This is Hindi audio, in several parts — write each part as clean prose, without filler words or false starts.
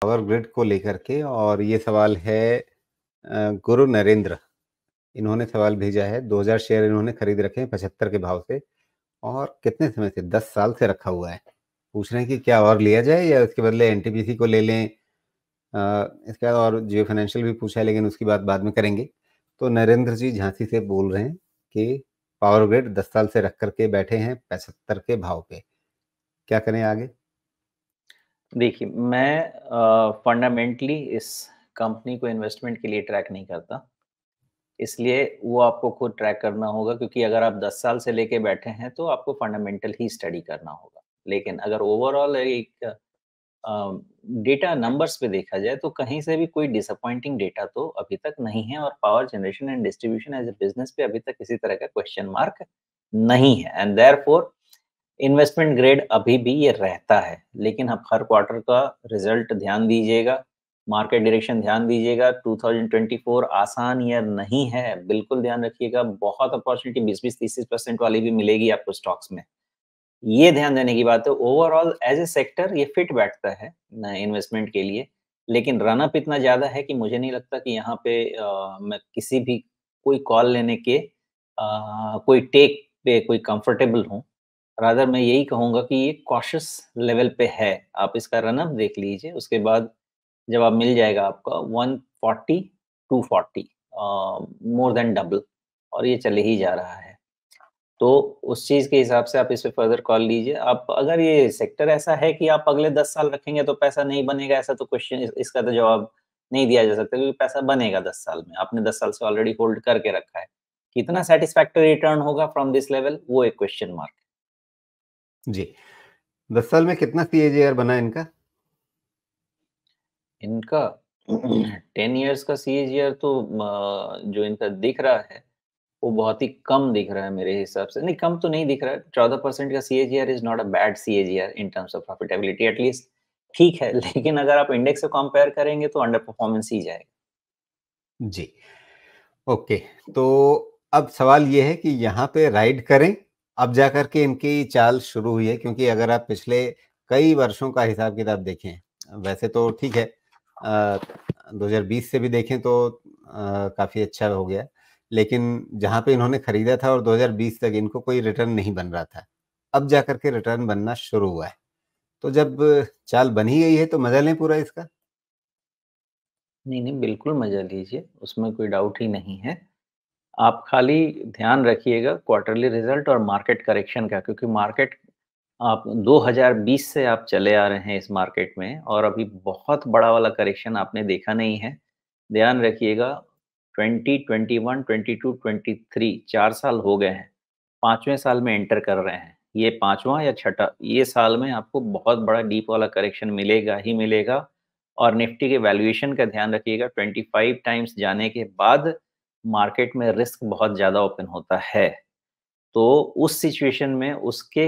पावर ग्रिड को लेकर के, और ये सवाल है गुरु नरेंद्र। इन्होंने सवाल भेजा है, 2000 शेयर इन्होंने खरीद रखे हैं 75 के भाव से, और कितने समय से, 10 साल से रखा हुआ है। पूछ रहे हैं कि क्या और लिया जाए या उसके बदले एनटीपीसी को ले लें। इसके बाद और जियो फाइनेंशियल भी पूछा है, लेकिन उसकी बात बाद में करेंगे। तो नरेंद्र जी झांसी से बोल रहे हैं कि पावर ग्रिड 10 साल से रख करके बैठे हैं 75 के भाव पे, क्या करें आगे? देखिए, मैं फंडामेंटली इस कंपनी को इन्वेस्टमेंट के लिए ट्रैक नहीं करता। इसलिए वो आपको खुद ट्रैक करना होगा, क्योंकि अगर आप 10 साल से लेके बैठे हैं, तो आपको फंडामेंटल ही स्टडी करना होगा। लेकिन अगर ओवरऑल एक डेटा नंबर्स पे देखा जाए, तो कहीं से भी कोई डिसअपॉइंटिंग डेटा तो अभी तक नहीं है, और power generation and distribution as a business पे अभी तक किसी तरह का क्वेश्चन मार्क नहीं है, एंड देयरफॉर इन्वेस्टमेंट ग्रेड अभी भी ये रहता है। लेकिन आप हर क्वार्टर का रिजल्ट ध्यान दीजिएगा, मार्केट डायरेक्शन ध्यान दीजिएगा। 2024 आसान ईयर नहीं है, बिल्कुल ध्यान रखिएगा। बहुत अपॉर्चुनिटी 20-20, 30-30% वाली भी मिलेगी आपको स्टॉक्स में। ये ध्यान देने की बात है। ओवरऑल एज़ अ सेक्टर ये फिट बैठता है न इन्वेस्टमेंट के लिए, लेकिन रन अप इतना ज़्यादा है कि मुझे नहीं लगता कि यहाँ पे मैं किसी भी कोई कॉल लेने के कोई टेक पे कोई कंफर्टेबल हूँ। रादर मैं यही कहूँगा कि ये कॉशियस लेवल पे है। आप इसका रन अप देख लीजिए, उसके बाद जब आप मिल जाएगा आपका 140 240 मोर देन डबल, और ये चले ही जा रहा है। तो उस चीज़ के हिसाब से आप इस पे फर्दर कॉल लीजिए। आप अगर ये सेक्टर ऐसा है कि आप अगले 10 साल रखेंगे तो पैसा नहीं बनेगा, ऐसा तो क्वेश्चन इसका तो जवाब नहीं दिया जा सकता, क्योंकि पैसा बनेगा 10 साल में। आपने 10 साल से ऑलरेडी होल्ड करके रखा है। कितना सैटिस्फैक्टरी रिटर्न होगा फ्रॉम दिस लेवल, वो एक क्वेश्चन मार्क है। जी। 10 साल में कितना सीएजीआर बना इनका? इनका 10 इयर्स का सीएजीआर तो जो इनका दिख रहा है, वो बहुत ही कम दिख रहा है मेरे हिसाब से। नहीं, कम तो नहीं दिख रहा है। 14% का CAGR is not a bad CAGR in terms of profitability, at least ठीक है। लेकिन अगर आप इंडेक्स से कंपेयर करेंगे तो अंडर परफॉर्मेंस ही जाएगा। जी। ओके, तो अब सवाल ये है कि यहाँ पे राइड करें, अब जाकर के इनकी चाल शुरू हुई है, क्योंकि अगर आप पिछले कई वर्षों का हिसाब किताब देखें, वैसे तो ठीक है, 2020 से भी देखें तो काफ़ी अच्छा हो गया, लेकिन जहाँ पे इन्होंने खरीदा था और 2020 तक इनको कोई रिटर्न नहीं बन रहा था, अब जाकर के रिटर्न बनना शुरू हुआ है। तो जब चाल बन ही गई है तो मजा लें पूरा इसका। नहीं, नहीं, बिल्कुल मज़ा लीजिए, उसमें कोई डाउट ही नहीं है। आप खाली ध्यान रखिएगा क्वार्टरली रिज़ल्ट और मार्केट करेक्शन का, क्योंकि मार्केट आप 2020 से आप चले आ रहे हैं इस मार्केट में, और अभी बहुत बड़ा वाला करेक्शन आपने देखा नहीं है। ध्यान रखिएगा, 20, 21, 22, 23 4 साल हो गए हैं। 5वें साल में एंटर कर रहे हैं। ये 5वाँ या छठा, ये साल में आपको बहुत बड़ा डीप वाला करेक्शन मिलेगा ही मिलेगा। और निफ्टी के वैल्यूएशन का ध्यान रखिएगा, 25 टाइम्स जाने के बाद मार्केट में रिस्क बहुत ज़्यादा ओपन होता है। तो उस सिचुएशन में उसके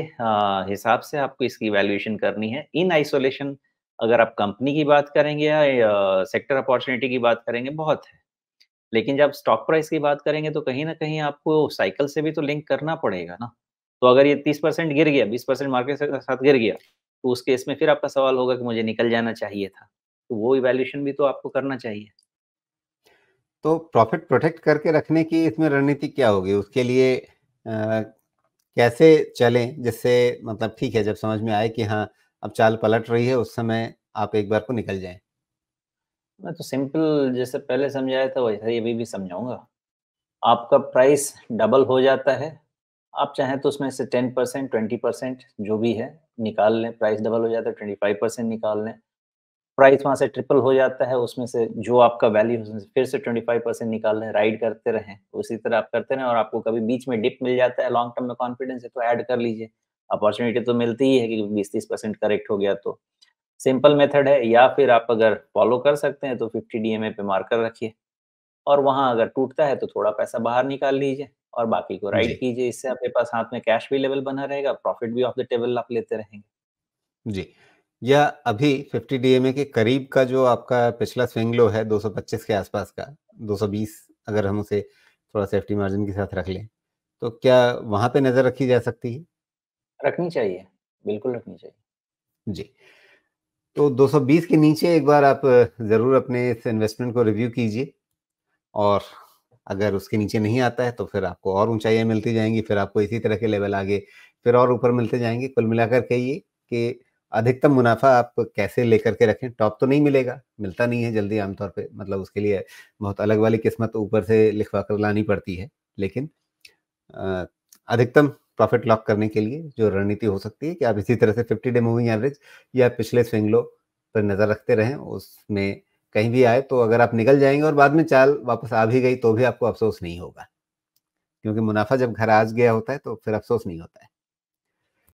हिसाब से आपको इसकी वैल्यूएशन करनी है। इन आइसोलेशन अगर आप कंपनी की बात करेंगे या सेक्टर अपॉर्च्युनिटी की बात करेंगे, बहुत है। लेकिन जब स्टॉक प्राइस की बात करेंगे, तो कहीं न कहीं आपको साइकिल से भी तो लिंक करना पड़ेगा ना। तो अगर ये 30% गिर गया, 20% मार्केट के साथ गिर गया, तो उस केस में फिर आपका सवाल होगा कि मुझे निकल जाना चाहिए था। तो वो इवैल्यूएशन भी तो आपको करना चाहिए। तो प्रॉफिट प्रोटेक्ट करके रखने की इसमें रणनीति क्या होगी? उसके लिए कैसे चलें जिससे, मतलब ठीक है, जब समझ में आए कि हाँ, अब चाल पलट रही है, उस समय आप एक बार को निकल जाएँ? मैं तो सिंपल जैसे पहले समझाया था वैसा ही अभी भी समझाऊँगा। आपका प्राइस डबल हो जाता है, आप चाहें तो उसमें से 10%, 20% जो भी है निकाल लें। प्राइस डबल हो जाता है, 25% निकाल लें। प्राइस वहाँ से ट्रिपल हो जाता है, उसमें से जो आपका वैल्यू है उसमें से फिर से 25% निकाल लें, राइड करते रहें। उसी तरह आप करते रहें, और आपको कभी बीच में डिप मिल जाता है, लॉन्ग टर्म में कॉन्फिडेंस है तो ऐड कर लीजिए। अपॉर्च्युनिटी तो मिलती ही है कि 20-30% करेक्ट हो गया तो। सिंपल मेथड है, या फिर आप अगर फॉलो कर सकते हैं तो 50 डीएमए पे मार्कर रखिए, और वहाँ अगर टूटता है तो थोड़ा पैसा बाहर निकाल लीजिए और बाकी को राइड जी, कीजिए। इससे आपके पास हाथ में कैश भी लेवल बना रहेगा, प्रॉफिट भी ऑफ द टेबल आप लेते रहेंगे। जी। या अभी 50 डीएमए के करीब का जो आपका पिछला स्विंग लो है 225 के आसपास का, 220, अगर हम उसे थोड़ा सेफ्टी मार्जिन के साथ रख लें, तो क्या वहाँ पे नज़र रखी जा सकती है? रखनी चाहिए, बिल्कुल रखनी चाहिए। जी। तो 220 के नीचे एक बार आप ज़रूर अपने इस इन्वेस्टमेंट को रिव्यू कीजिए और अगर उसके नीचे नहीं आता है तो फिर आपको और ऊँचाइयाँ मिलती जाएँगी, फिर आपको इसी तरह के लेवल आगे फिर और ऊपर मिलते जाएँगे। कुल मिलाकर के ये कि अधिकतम मुनाफ़ा आप कैसे लेकर के रखें, टॉप तो नहीं मिलेगा, मिलता नहीं है जल्दी आम तौर पे, मतलब उसके लिए बहुत अलग वाली किस्मत ऊपर से लिखवा कर लानी पड़ती है। लेकिन अ, अधिकतम प्रॉफ़िट लॉक करने के लिए जो रणनीति हो सकती है कि आप इसी तरह से 50 डे मूविंग एवरेज या पिछले स्विंग लो पर नज़र रखते रहें, उसमें कहीं भी आए तो अगर आप निकल जाएँगे और बाद में चाल वापस आ भी गई तो भी आपको अफ़सोस नहीं होगा। क्योंकि मुनाफ़ा जब घर आ गया होता है तो फिर अफ़सोस नहीं होता है।